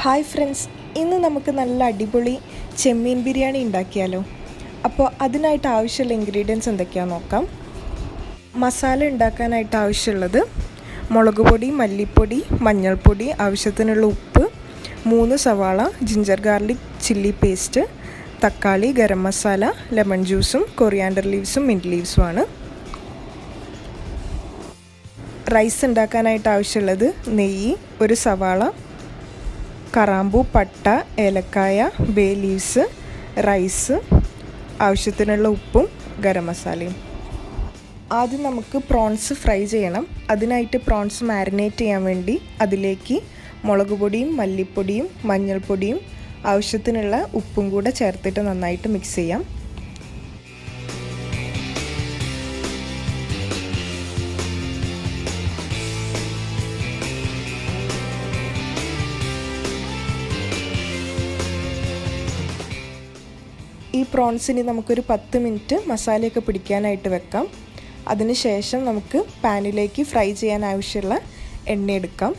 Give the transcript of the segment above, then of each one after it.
Hi friends, ഇന്ന് നമുക്ക് നല്ല അടിപൊളി ചെമ്മീൻ ബിരിയാണി ഉണ്ടാക്കിയാലോ. അപ്പോൾ അതിനായിട്ട് ആവശ്യമുള്ള ഇൻഗ്രീഡിയൻസ് എന്തൊക്കെയാണെന്ന് നോക്കാം. മസാല ഉണ്ടാക്കാനായിട്ട് ആവശ്യമുള്ളത് മുളക് പൊടി, മല്ലിപ്പൊടി, മഞ്ഞൾപ്പൊടി, ആവശ്യത്തിനുള്ള ഉപ്പ്, 3 സവാള, ജിഞ്ചർ ഗാർലിക് ചില്ലി പേസ്റ്റ്, തക്കാളി, ഗരം മസാല, ലെമൺ ജ്യൂസും കൊറിയാണ്ടർ ലീവ്സും മിൻറ്റ് ലീവ്സുമാണ്. റൈസ് ഉണ്ടാക്കാനായിട്ട് ആവശ്യമുള്ളത് നെയ്യ്, 1 സവാള, കറാമ്പൂ, പട്ട, ഏലക്കായ, ബേ ലീവ്സ്, റൈസ്, ആവശ്യത്തിനുള്ള ഉപ്പും ഗരം മസാലയും. ആദ്യം നമുക്ക് പ്രോൺസ് ഫ്രൈ ചെയ്യണം. അതിനായിട്ട് പ്രോൺസ് മാരിനേറ്റ് ചെയ്യാൻ വേണ്ടി അതിലേക്ക് മുളക് പൊടിയും മല്ലിപ്പൊടിയും മഞ്ഞൾപ്പൊടിയും ആവശ്യത്തിനുള്ള ഉപ്പും കൂടെ ചേർത്തിട്ട് നന്നായിട്ട് മിക്സ് ചെയ്യാം. ഈ പ്രോൺസിന് നമുക്കൊരു 10 മിനിറ്റ് മസാലയൊക്കെ പിടിക്കാനായിട്ട് വെക്കാം. അതിനുശേഷം നമുക്ക് പാനിലേക്ക് ഫ്രൈ ചെയ്യാൻ ആവശ്യമുള്ള എണ്ണ എടുക്കാം.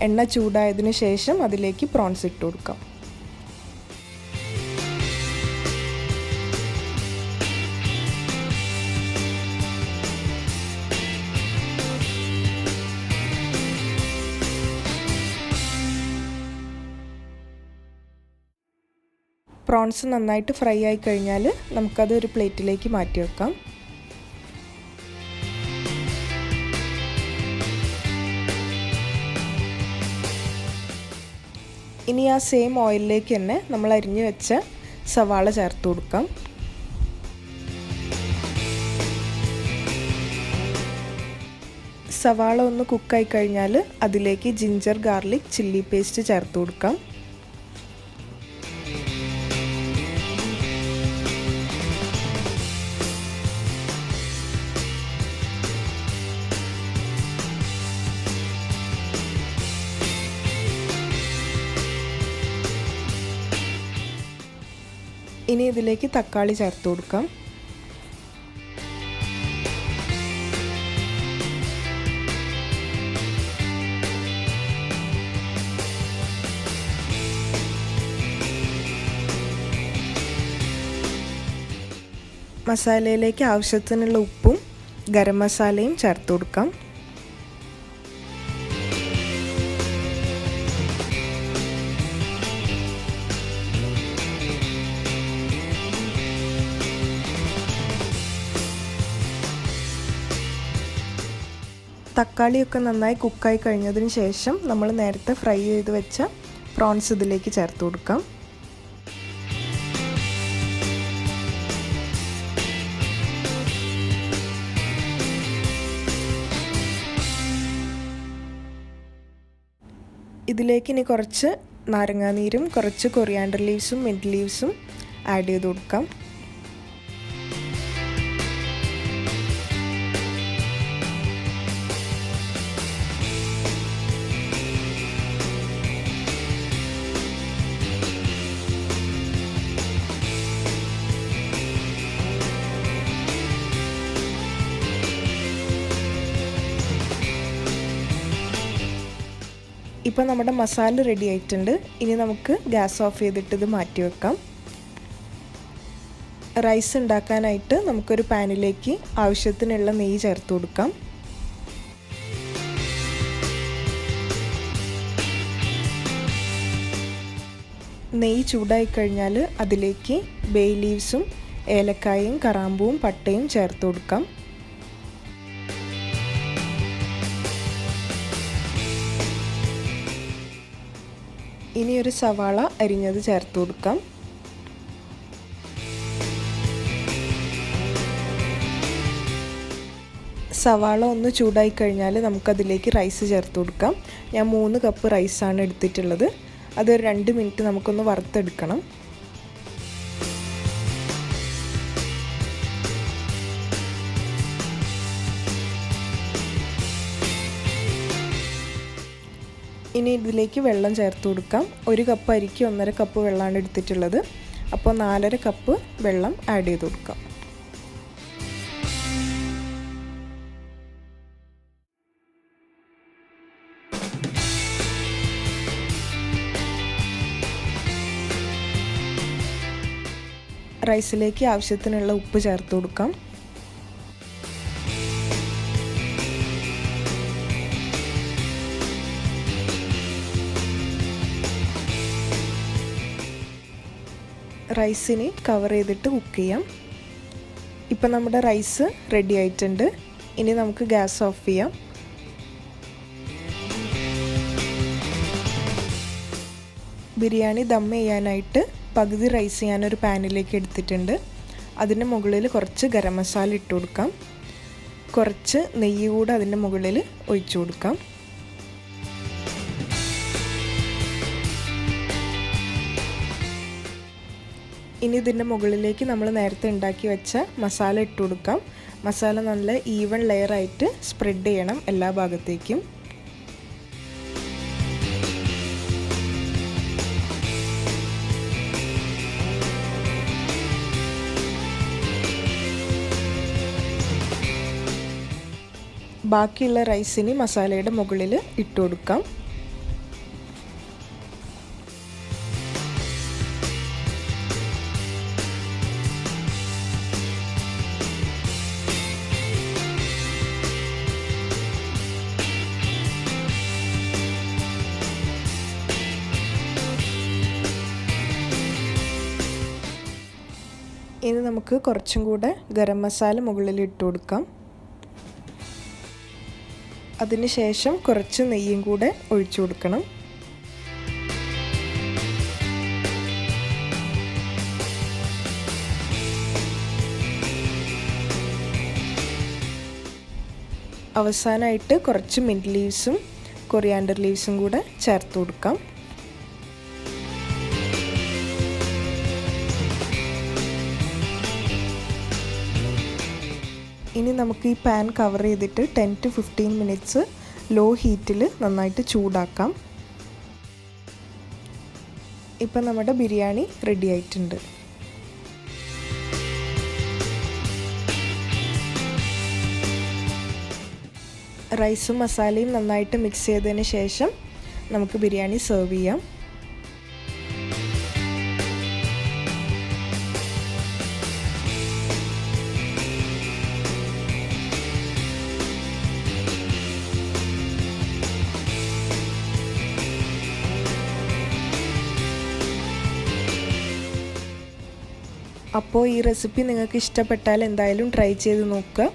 എണ്ണ ചൂടായതിനു ശേഷം അതിലേക്ക് പ്രോൺസ് ഇട്ട് കൊടുക്കാം. പ്രോൺസ് നന്നായിട്ട് ഫ്രൈ ആയി കഴിഞ്ഞാൽ നമുക്കത് ഒരു പ്ലേറ്റിലേക്ക് മാറ്റി വെക്കാം. ഇനി ആ സെയിം ഓയിലിലേക്ക് തന്നെ നമ്മൾ അരിഞ്ഞു വെച്ച സവാള ചേർത്ത് കൊടുക്കാം. സവാള ഒന്ന് കുക്കായി കഴിഞ്ഞാൽ അതിലേക്ക് ജിഞ്ചർ ഗാർലിക് ചില്ലി പേസ്റ്റ് ചേർത്ത് കൊടുക്കാം. ഇനി ഇതിലേക്ക് തക്കാളി ചേർത്ത് കൊടുക്കാം. മസാലയിലേക്ക് ആവശ്യത്തിനുള്ള ഉപ്പും ഗരം മസാലയും ചേർത്ത് കൊടുക്കാം. തക്കാളിയൊക്കെ നന്നായി കുക്കായി കഴിഞ്ഞതിന് ശേഷം നമ്മൾ നേരത്തെ ഫ്രൈ ചെയ്ത് വെച്ച പ്രോൺസ് ഇതിലേക്ക് ചേർത്ത് കൊടുക്കാം. ഇതിലേക്ക് ഇനി കുറച്ച് നാരങ്ങാനീരും കുറച്ച് കൊറിയാണ്ടർ ലീവ്സും മിൻറ്റ് ലീവ്സും ആഡ് ചെയ്ത് കൊടുക്കാം. ഇപ്പോൾ നമ്മുടെ മസാല റെഡി ആയിട്ടുണ്ട്. ഇനി നമുക്ക് ഗ്യാസ് ഓഫ് ചെയ്തിട്ട് ഇത് മാറ്റി വെക്കാം. റൈസ് ഉണ്ടാക്കാനായിട്ട് നമുക്കൊരു പാനിലേക്ക് ആവശ്യത്തിനുള്ള നെയ്യ് ചേർത്ത് കൊടുക്കാം. നെയ്യ് ചൂടായി കഴിഞ്ഞാൽ അതിലേക്ക് ബേ ലീവ്സും ഏലക്കായയും കറാമ്പൂവും പട്ടയും ചേർത്ത് കൊടുക്കാം. ഇനി ഒരു സവാള അരിഞ്ഞത് ചേർത്ത് കൊടുക്കാം. സവാള ഒന്ന് ചൂടായി കഴിഞ്ഞാൽ നമുക്കതിലേക്ക് റൈസ് ചേർത്ത് കൊടുക്കാം. ഞാൻ 3 കപ്പ് റൈസാണ് എടുത്തിട്ടുള്ളത്. അതൊരു 2 മിനിറ്റ് നമുക്കൊന്ന് വറുത്തെടുക്കണം. ഇനി ഇതിലേക്ക് വെള്ളം ചേർത്ത് കൊടുക്കാം. 1 കപ്പ് അരിക്ക് 1.5 കപ്പ് വെള്ളമാണ് എടുത്തിട്ടുള്ളത്. അപ്പോൾ 4.5 കപ്പ് വെള്ളം ആഡ് ചെയ്ത് കൊടുക്കാം. റൈസിലേക്ക് ആവശ്യത്തിനുള്ള ഉപ്പ് ചേർത്ത് കൊടുക്കാം. റൈസിനെ കവർ ചെയ്തിട്ട് കുക്ക് ചെയ്യാം. ഇപ്പം നമ്മുടെ റൈസ് റെഡി ആയിട്ടുണ്ട്. ഇനി നമുക്ക് ഗ്യാസ് ഓഫ് ചെയ്യാം. ബിരിയാണി ദം ചെയ്യാനായിട്ട് പകുതി റൈസ് ഞാനൊരു പാനിലേക്ക് എടുത്തിട്ടുണ്ട്. അതിൻ്റെ മുകളിൽ കുറച്ച് ഗരം മസാല ഇട്ട് കൊടുക്കാം. കുറച്ച് നെയ്യ് കൂടെ അതിൻ്റെ മുകളിൽ ഒഴിച്ചു കൊടുക്കാം. ഇനി ഇതിൻ്റെ മുകളിലേക്ക് നമ്മൾ നേരത്തെ ഉണ്ടാക്കി വെച്ച മസാല ഇട്ട് കൊടുക്കാം. മസാല നല്ല ഈവൻ ലെയറായിട്ട് സ്പ്രെഡ് ചെയ്യണം എല്ലാ ഭാഗത്തേക്കും. ബാക്കിയുള്ള റൈസിന് മസാലയുടെ മുകളിൽ ഇട്ട് കൊടുക്കാം. ഇനി നമുക്ക് കുറച്ചും കൂടെ ഗരം മസാല മുകളിൽ ഇട്ട് കൊടുക്കാം. അതിനുശേഷം കുറച്ച് നെയ്യും കൂടെ ഒഴിച്ചു കൊടുക്കണം. അവസാനമായിട്ട് കുറച്ച് മിൻറ്റ് ലീവ്സും കൊറിയാൻഡർ ലീവ്സും കൂടെ ചേർത്ത് കൊടുക്കാം. ഇനി നമുക്ക് ഈ പാൻ കവർ ചെയ്തിട്ട് 10 to 15 മിനിറ്റ്സ് ലോ ഹീറ്റിൽ നന്നായിട്ട് ചൂടാക്കാം. ഇപ്പം നമ്മുടെ ബിരിയാണി റെഡി ആയിട്ടുണ്ട്. റൈസും മസാലയും നന്നായിട്ട് മിക്സ് ചെയ്തതിന് ശേഷം നമുക്ക് ബിരിയാണി സെർവ് ചെയ്യാം. അപ്പോൾ ഈ റെസിപ്പി നിങ്ങൾക്ക് ഇഷ്ടപ്പെട്ടാൽ എന്തായാലും ട്രൈ ചെയ്ത് നോക്കുക.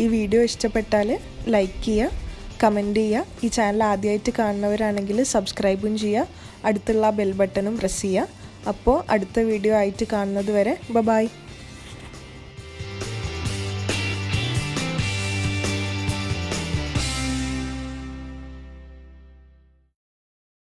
ഈ വീഡിയോ ഇഷ്ടപ്പെട്ടാൽ ലൈക്ക് ചെയ്യുക, കമൻറ്റ് ചെയ്യുക. ഈ ചാനൽ ആദ്യമായിട്ട് കാണുന്നവരാണെങ്കിൽ സബ്സ്ക്രൈബും ചെയ്യുക. അടുത്തുള്ള ബെൽ ബട്ടണും പ്രസ് ചെയ്യുക. അപ്പോൾ അടുത്ത വീഡിയോ ആയിട്ട് കാണുന്നത് വരെ ബൈ.